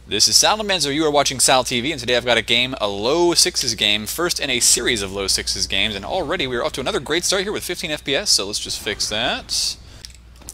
This is SalTV, you are watching SalTV, and today I've got a game, a low sixes game, first in a series of low sixes games, and already we're off to another great start here with 15 FPS, so let's just fix that,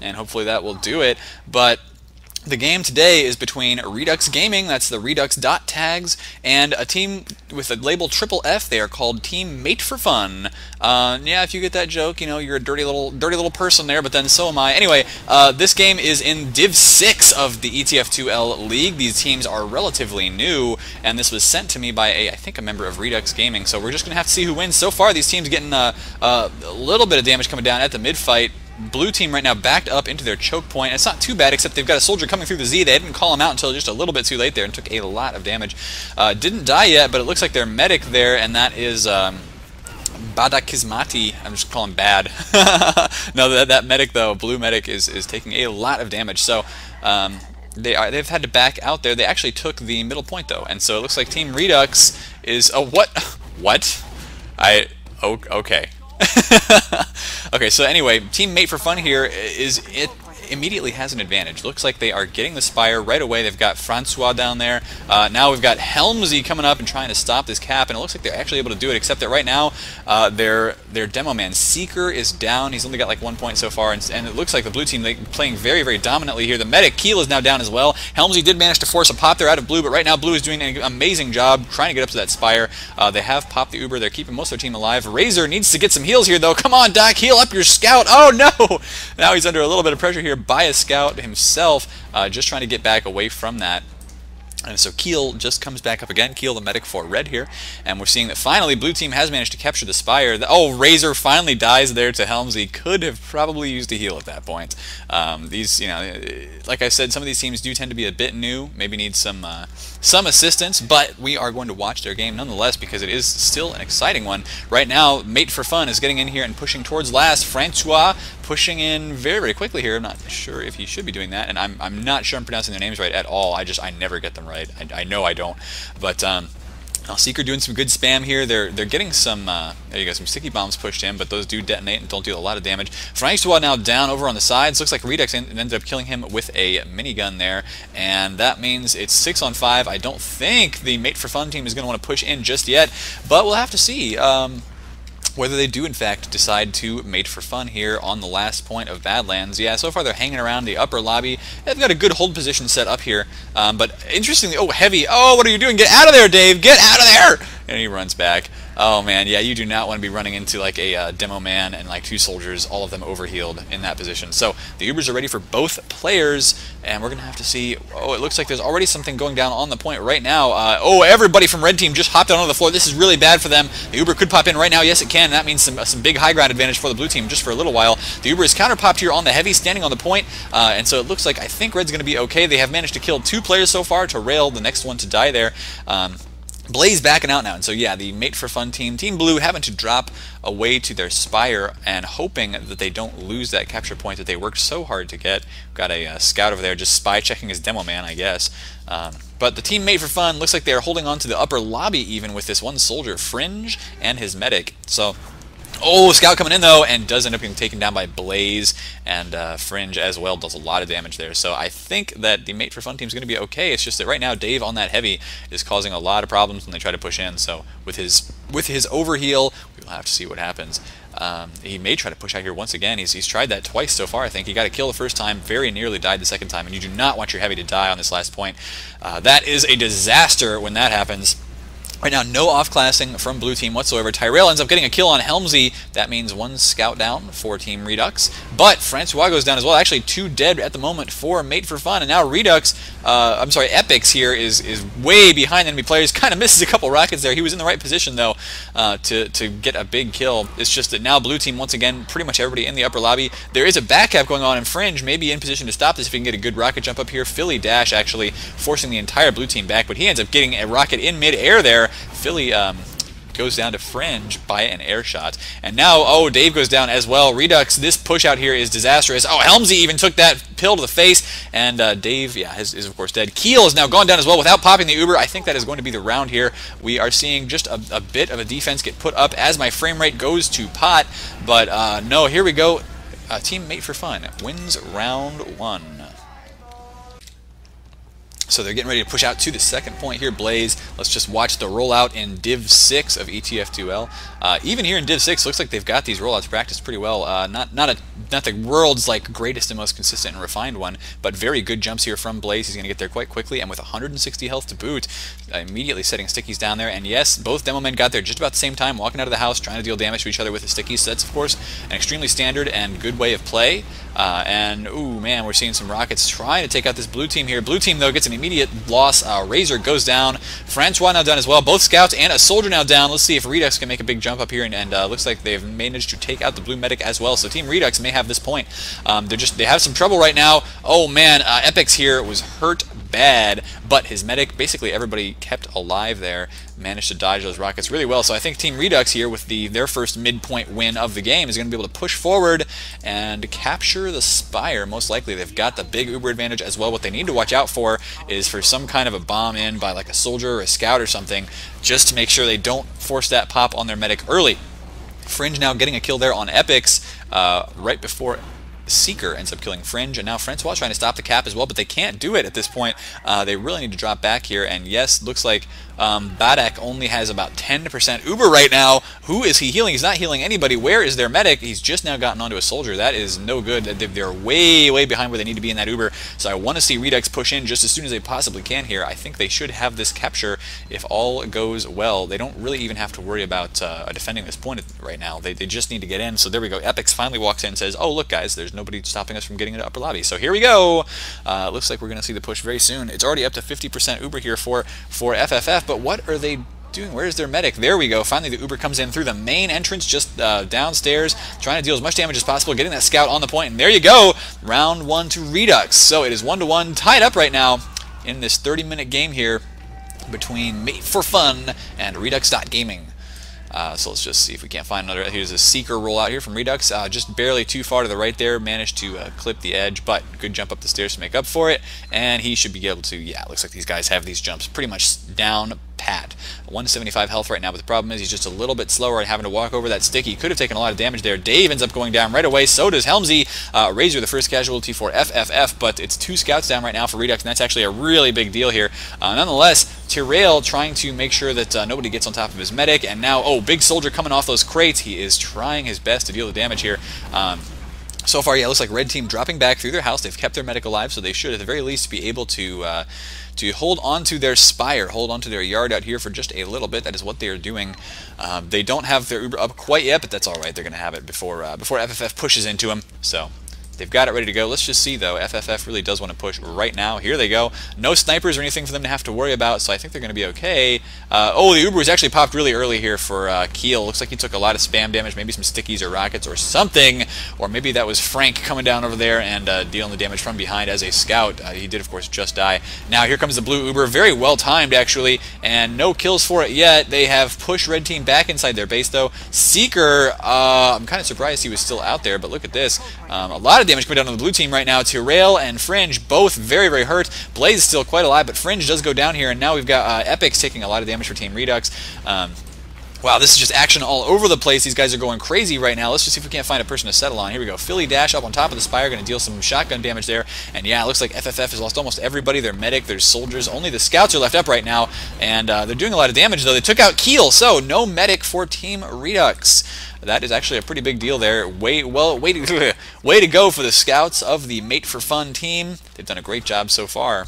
and hopefully that will do it. But the game today is between Redux Gaming, that's the redux.tags, and a team with the label Triple F. They are called Team Mate for Fun. Yeah, if you get that joke, you know, you're a dirty little person there, but then so am I. Anyway, this game is in Div 6 of the ETF2L League. These teams are relatively new, and this was sent to me by I think a member of Redux Gaming, so we're just going to have to see who wins. So far, these teams getting a little bit of damage coming down at the mid-fight. Blue team right now backed up into their choke point. It's not too bad, except they've got a soldier coming through the Z. They didn't call him out until just a little bit too late there and took a lot of damage. Didn't die yet, but it looks like their medic there, and that is Badakizmati. I'm just calling bad. No, that medic though, blue medic, is taking a lot of damage. So they've had to back out there. They actually took the middle point though, and so it looks like Team Redux is what? Okay. Okay, so anyway, Team Mate for Fun here immediately has an advantage. Looks like they are getting the Spire right away. They've got Francois down there. Now we've got Helmsy coming up and trying to stop this cap, and it looks like they're actually able to do it, except that right now their demo man Seeker is down. He's only got like 1 point so far, and it looks like the blue team playing very, very dominantly here. The medic Keel is now down as well. Helmsy did manage to force a pop there out of blue, but right now blue is doing an amazing job trying to get up to that Spire. They have popped the Uber. They're keeping most of their team alive. Razor needs to get some heals here though. Come on, Doc, heal up your scout. Oh no! Now he's under a little bit of pressure here by a scout himself, just trying to get back away from that. And so Keel just comes back up again. Keel, the medic for red here, and we're seeing that finally blue team has managed to capture the Spire. Oh, Razor finally dies there to Helmsy. Could have probably used a heal at that point. These, you know, like I said, some of these teams do tend to be a bit new, maybe need some assistance, but we are going to watch their game nonetheless because it is still an exciting one. Right now, Mate for Fun is getting in here and pushing towards last. Francois pushing in very, very quickly here. I'm not sure if he should be doing that, and I'm not sure I'm pronouncing their names right at all. I never get them right. I know I don't, but Seeker doing some good spam here. They're getting some there you go, some sticky bombs pushed in, but those do detonate and don't do a lot of damage. Francois now down over on the sides. Looks like Redux ended up killing him with a minigun there, and that means it's 6 on 5. I don't think the Mate for Fun team is going to want to push in just yet, but we'll have to see whether they do in fact decide to Mate for Fun here on the last point of Badlands. Yeah, so far they're hanging around the upper lobby. They've got a good hold position set up here, but interestingly, oh, Heavy, oh, what are you doing? Get out of there, Dave! Get out of there! And he runs back. Oh man, yeah, you do not want to be running into like a demo man and like 2 soldiers, all of them overhealed in that position. So the Ubers are ready for both players, and we're going to have to see. Oh, it looks like there's already something going down on the point right now. Oh, everybody from red team just hopped out onto the floor. This is really bad for them. The Uber could pop in right now. Yes, it can. That means some big high ground advantage for the blue team just for a little while. The Uber is counter popped here on the Heavy, standing on the point, and so it looks like I think red's going to be okay. They have managed to kill 2 players so far to rail the next one to die there. Blaze backing out now, and so yeah, the Mate for Fun team, Team Blue, having to drop away to their Spire and hoping that they don't lose that capture point that they worked so hard to get. Got a scout over there just spy checking his demo man, I guess. But the Team Mate for Fun looks like they are holding on to the upper lobby even with this one soldier, Fringe, and his medic. So, oh, scout coming in though, and does end up being taken down by Blaze, and Fringe as well does a lot of damage there. So I think that the Mate for Fun team is going to be okay. It's just that right now Dave on that Heavy is causing a lot of problems when they try to push in. So with his overheal, we'll have to see what happens. He may try to push out here once again. He's tried that twice so far. I think he got a kill the first time, very nearly died the second time, and you do not want your Heavy to die on this last point. That is a disaster when that happens. Right now, no off-classing from blue team whatsoever. Tyrell ends up getting a kill on Helmsy. That means 1 scout down for Team Redux. But Francois goes down as well. Actually, 2 dead at the moment for Mate for Fun. And now Redux, Epix here is way behind enemy players. Kind of misses a couple rockets there. He was in the right position, though, to get a big kill. It's just that now blue team, once again, pretty much everybody in the upper lobby. There is a back cap going on, and Fringe may be in position to stop this if he can get a good rocket jump up here. Philly Dash actually forcing the entire blue team back, but he ends up getting a rocket in mid-air there. Philly goes down to Fringe by an air shot. And now, oh, Dave goes down as well. Redux, this push out here is disastrous. Oh, Helmsy even took that pill to the face, and Dave, yeah, is of course dead. Keel is now gone down as well without popping the Uber. I think that is going to be the round here. We are seeing just a bit of a defense get put up as my frame rate goes to pot, but no, here we go. Team Mate for Fun wins round 1. So they're getting ready to push out to the second point here. Blaze, let's just watch the rollout in Div 6 of ETF2L. Even here in Div 6, looks like they've got these rollouts practiced pretty well. Not the world's like greatest and most consistent and refined one, but very good jumps here from Blaze. He's going to get there quite quickly, and with 160 health to boot, immediately setting stickies down there. And yes, both demo men got there just about the same time, walking out of the house, trying to deal damage to each other with the stickies. So that's, of course, an extremely standard and good way of play. And, ooh, man, we're seeing some rockets trying to take out this blue team here. Blue team, though, gets an immediate loss. Razor goes down. Francois now down as well. Both scouts and a soldier now down. Let's see if Redux can make a big jump up here. And looks like they've managed to take out the blue medic as well. So Team Redux may have this point. They have some trouble right now. Oh, man, Epix here was hurt bad, but his medic, basically everybody kept alive there, managed to dodge those rockets really well. So I think Team Redux here, with their first midpoint win of the game, is going to be able to push forward and capture the Spire. Most likely they've got the big Uber advantage as well. What they need to watch out for is for some kind of a bomb in by like a soldier or a scout or something, just to make sure they don't force that pop on their medic early. Fringe now getting a kill there on Epix right before Seeker ends up killing Fringe, and now Francois trying to stop the cap as well, but they can't do it at this point. They really need to drop back here, and yes, looks like Badak only has about 10% Uber right now. Who is he healing? He's not healing anybody. Where is their medic? He's just now gotten onto a soldier. That is no good. They're way, way behind where they need to be in that Uber, so I want to see Redux push in just as soon as they possibly can here. I think they should have this capture if all goes well. They don't really even have to worry about defending this point right now. They just need to get in. So there we go. Epix finally walks in and says, oh, look, guys, there's nobody stopping us from getting into upper lobby. So here we go. Looks like we're going to see the push very soon. It's already up to 50% Uber here for FFF, but what are they doing? Where's their medic? There we go. Finally, the Uber comes in through the main entrance, just downstairs, trying to deal as much damage as possible, getting that scout on the point, and there you go. Round 1 to Redux. So it is 1-1, tied up right now in this 30-minute game here between Mate for Fun and Redux.Gaming. So let's just see if we can't find another. Here's a Seeker rollout here from Redux. Just barely too far to the right there. Managed to clip the edge, but good jump up the stairs to make up for it. And he should be able to, yeah, looks like these guys have these jumps pretty much down pat. 175 health right now, but the problem is he's just a little bit slower and having to walk over that stick. He could have taken a lot of damage there. Dave ends up going down right away. So does Helmsy. Razor, the first casualty for FFF, but it's 2 scouts down right now for Redux, and that's actually a really big deal here. Nonetheless, Tyrell trying to make sure that nobody gets on top of his medic, and now, oh, big soldier coming off those crates. He is trying his best to deal the damage here. So far, yeah, it looks like Red Team dropping back through their house. They've kept their medic alive, so they should, at the very least, be able to hold on to their Spire, hold on to their yard out here for just a little bit. That is what they are doing. They don't have their Uber up quite yet, but that's all right. They're going to have it before FFF pushes into them. So they've got it ready to go. Let's just see, though. FFF really does want to push right now. Here they go. No snipers or anything for them to have to worry about, so I think they're going to be okay. Oh, the Uber was actually popped really early here for Keel. Looks like he took a lot of spam damage, maybe some stickies or rockets or something. Or maybe that was Frank coming down over there and dealing the damage from behind as a scout. He did, of course, just die. Now here comes the blue Uber. Very well timed, actually, and no kills for it yet. They have pushed Red Team back inside their base, though. Seeker, I'm kind of surprised he was still out there, but look at this. A lot of damage coming down on the blue team right now. Tyrell and Fringe both very, very hurt. Blaze is still quite alive, but Fringe does go down here, and now we've got Epix taking a lot of damage for Team Redux. Wow, this is just action all over the place. These guys are going crazy right now. Let's just see if we can't find a person to settle on. Here we go. Philly Dash up on top of the Spire, going to deal some shotgun damage there. And yeah, it looks like FFF has lost almost everybody. Their medic, their soldiers. Only the scouts are left up right now. And they're doing a lot of damage, though. They took out Keel, so no medic for Team Redux. That is actually a pretty big deal there. Way to go for the scouts of the Mate for Fun team. They've done a great job so far,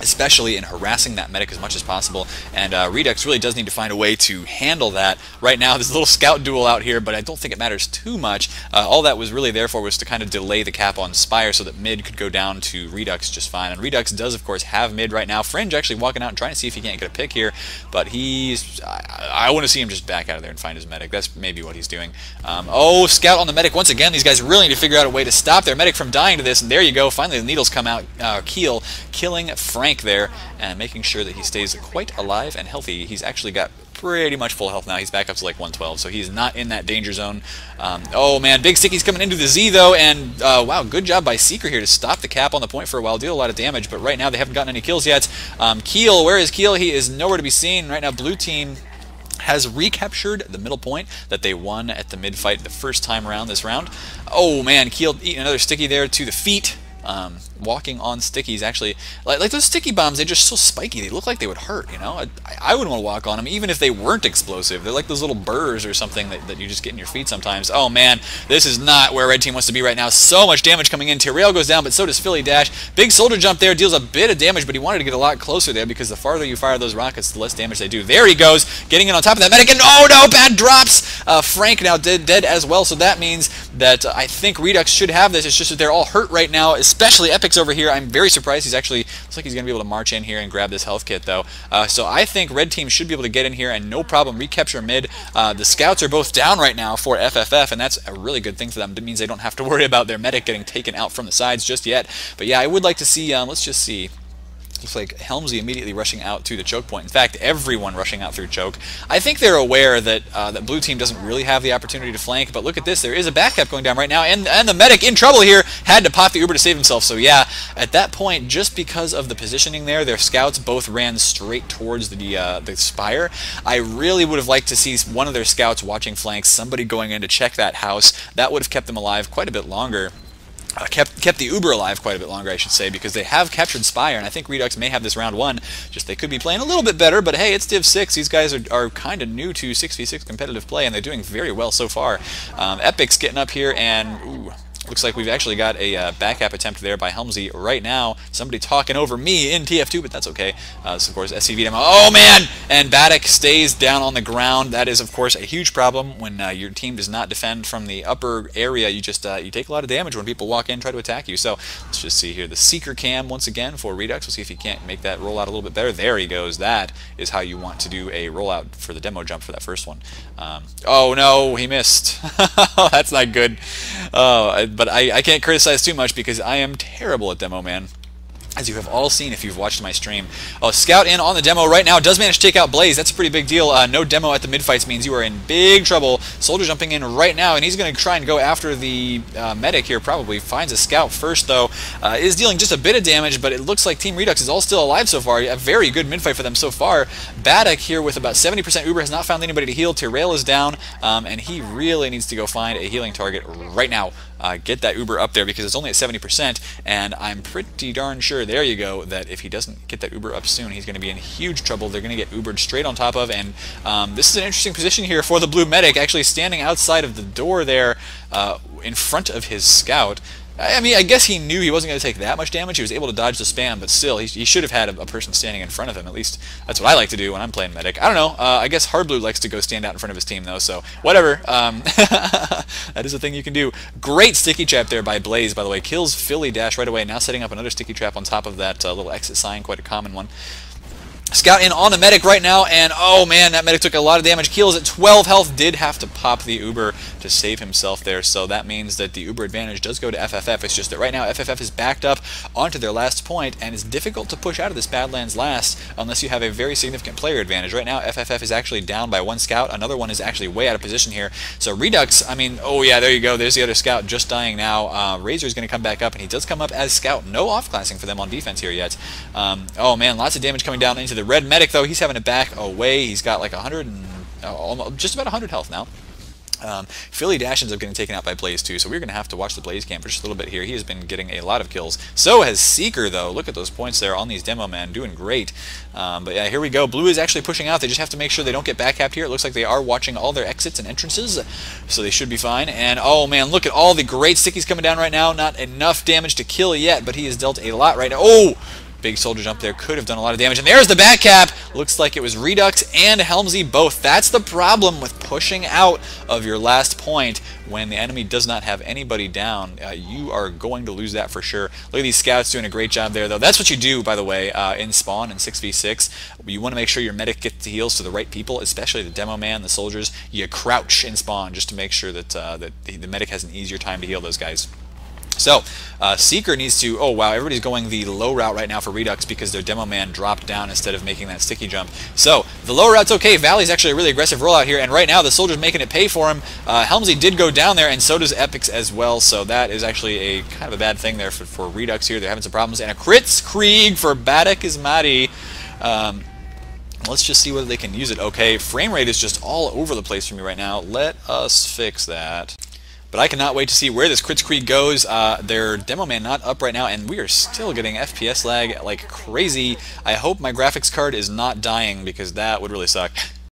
especially in harassing that medic as much as possible, and Redux really does need to find a way to handle that. Right now, there's a little scout duel out here, but I don't think it matters too much. All that was really there for was to kind of delay the cap on Spire so that mid could go down to Redux just fine, and Redux does, of course, have mid right now. Fringe actually walking out and trying to see if he can't get a pick here, but he's... I want to see him just back out of there and find his medic. That's maybe what he's doing. Oh, scout on the medic. Once again, these guys really need to figure out a way to stop their medic from dying to this, and there you go. Finally, the needles come out. Keel killing Frank there and making sure that he stays quite alive and healthy. He's actually got pretty much full health now. He's back up to like 112, so he's not in that danger zone. Oh man, big sticky's coming into the Z though, and wow, good job by Seeker here to stop the cap on the point for a while, deal a lot of damage, but right now they haven't gotten any kills yet. Keel, where is Keel? He is nowhere to be seen. Right now, blue team has recaptured the middle point that they won at the mid-fight the first time around this round. Oh man, Keel eating another sticky there to the feet. walking on stickies actually, like those sticky bombs, they're just so spiky. They look like they would hurt, you know? I wouldn't want to walk on them, even if they weren't explosive. They're like those little burrs or something that you just get in your feet sometimes. Oh man, this is not where Red Team wants to be right now. So much damage coming in. Tyrell goes down, but so does Philly Dash. Big soldier jump there, deals a bit of damage, but he wanted to get a lot closer there because the farther you fire those rockets, the less damage they do. There he goes, getting in on top of that medic, and oh no, bad drops! Frank now dead as well, so that means that I think Redux should have this. It's just that they're all hurt right now, especially Epic's over here. I'm very surprised he's actually, looks like he's going to be able to march in here and grab this health kit though. So I think Red Team should be able to get in here and no problem recapture mid. The scouts are both down right now for FFF, and that's a really good thing for them. It means they don't have to worry about their medic getting taken out from the sides just yet. But yeah, I would like to see, let's just see. Looks like Helmsy immediately rushing out to the choke point. In fact, everyone rushing out through choke. I think they're aware that that blue team doesn't really have the opportunity to flank, but look at this. There is a back cap going down right now, and the medic in trouble here had to pop the Uber to save himself. So yeah, at that point, just because of the positioning there, their scouts both ran straight towards the spire. I really would have liked to see one of their scouts watching flanks, somebody going in to check that house. That would have kept them alive quite a bit longer. Kept the Uber alive quite a bit longer, I should say, because they have captured Spire, and I think Redux may have this round one. Just they could be playing a little bit better, but hey, it's Div 6. These guys are kind of new to 6v6 competitive play, and they're doing very well so far. Epic's getting up here, and ooh, looks like we've actually got a back cap attempt there by Helmsy right now. Somebody talking over me in TF2, but that's okay. This, of course, SCV demo. Oh, man! And Baddock stays down on the ground. That is, of course, a huge problem when your team does not defend from the upper area. You just you take a lot of damage when people walk in and try to attack you. So let's just see here. The Seeker cam once again for Redux. We'll see if he can't make that rollout a little bit better. There he goes. That is how you want to do a rollout for the demo jump for that first one. Oh, no, he missed. That's not good. But I can't criticize too much because I am terrible at demo, man. As you have all seen if you've watched my stream. Oh, Scout in on the demo right now. Does manage to take out Blaze. That's a pretty big deal. No demo at the mid-fights means you are in big trouble. Soldier jumping in right now, and he's going to try and go after the medic here probably. Finds a Scout first, though. Is dealing just a bit of damage, but it looks like Team Redux is all still alive so far. A very good mid-fight for them so far. Baddock here with about 70% Uber has not found anybody to heal. Tyrell is down, and he really needs to go find a healing target right now. Get that Uber up there because it's only at 70%, and I'm pretty darn sure, there you go, that if he doesn't get that Uber up soon, he's going to be in huge trouble. They're going to get Ubered straight on top of, and this is an interesting position here for the blue medic, actually standing outside of the door there in front of his scout. I mean, I guess he knew he wasn't going to take that much damage. He was able to dodge the spam, but still, he should have had a person standing in front of him. At least that's what I like to do when I'm playing medic. I don't know. I guess Hardblue likes to go stand out in front of his team, though, so whatever. That is a thing you can do. Great sticky trap there by Blaze, by the way. Kills Philly Dash right away. Now setting up another sticky trap on top of that little exit sign, quite a common one. Scout in on the medic right now, and oh man, that medic took a lot of damage. Keels at 12 health, did have to pop the Uber to save himself there, so that means that the Uber advantage does go to FFF. It's just that right now FFF is backed up onto their last point, and it's difficult to push out of this Badlands last unless you have a very significant player advantage. Right now FFF is actually down by one scout, another one is actually way out of position here. So Redux, I mean, oh yeah, there you go, there's the other scout just dying now. Razor's going to come back up, and he does come up as scout. No off-classing for them on defense here yet. Oh man, lots of damage coming down into the red medic, though. He's having to back away. He's got like 100 and just about 100 health now. Philly Dash ends up getting taken out by Blaze too, so we're going to have to watch the Blaze cam for just a little bit here. He has been getting a lot of kills. So has Seeker, though. Look at those points there on these demo men, doing great. But yeah, here we go. Blue is actually pushing out. They just have to make sure they don't get back capped here. It looks like they are watching all their exits and entrances, so they should be fine. And oh man, look at all the great stickies coming down right now. Not enough damage to kill yet, but he has dealt a lot right now. Oh! Big soldier jump there, could have done a lot of damage. And there's the back cap. Looks like it was Redux and Helmsy both. That's the problem with pushing out of your last point when the enemy does not have anybody down. You are going to lose that for sure. Look at these scouts doing a great job there, though. That's what you do, by the way, in spawn in 6v6. You want to make sure your medic gets the heals to the right people, especially the demo man, the soldiers. You crouch in spawn just to make sure that, that the medic has an easier time to heal those guys. So, Seeker needs to, oh wow, everybody's going the low route right now for Redux because their demo man dropped down instead of making that sticky jump. So, the low route's okay. Valley's actually a really aggressive rollout here, and right now the soldier's making it pay for him. Helmsy did go down there, and so does Epix as well, so that is actually a kind of a bad thing there for Redux here. They're having some problems, and a crits Krieg for Baddock Ismati. Let's just see whether they can use it. Okay, frame rate is just all over the place for me right now. Let us fix that But I cannot wait to see where this Kritzkrieg goes. Their demo man not up right now, and we are still getting FPS lag like crazy. I hope my graphics card is not dying, because that would really suck.